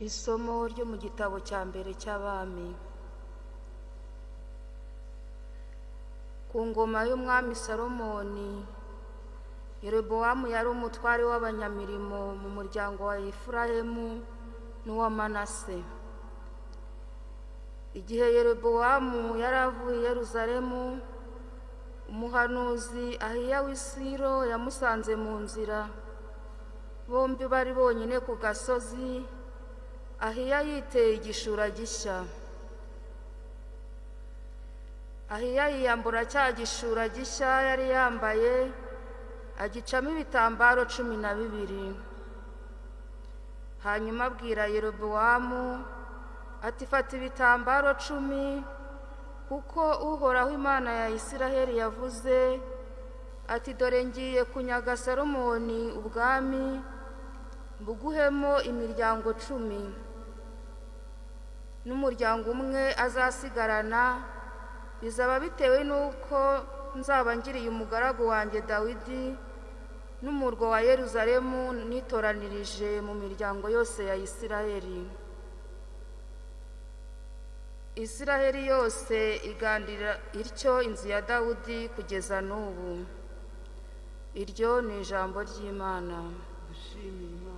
Isomo ryo mu gitabo cya mbere cy'Abami. Ku ngoma y'umwami Salomoni, Yerobowamu yari umutware w'abanyamirimo mu muryango wa Efurayimu n'uwa Manase. Igihe Yerobowamu yari avuye i Yeruzalemu, umuhanuzi Ahiya w'i Silo yamusanze mu nzira. Bombi bari bonyine ku gasozi, Ahiya yiteye igishura gishya. Ahiya yiyambura cya gishura gishya yari yambaye, agicamo ibitambaro 12. Hanyuma abwira Yerobowamu ati, fata ibitambaro 10, kuko Uhoraho Imana ya Isiraheli yavuze ati, dore ngiye kunyaga Salomoni ubwami, mbuguhemo imiryango 10, n'umuryango umwe azasigarana. Bizaba bitewe n'uko nzaba ngiriye umugaragu wanjye Dawidi n'umurwa wa Yeruzalemu nitoranirije mu miryango yose ya Isiraheli. Isiraheli yose igandira ityo inzu ya Dawudi kugeza n'ubu. Iryo ni ijambo ry'Imana. Dushimire Imana.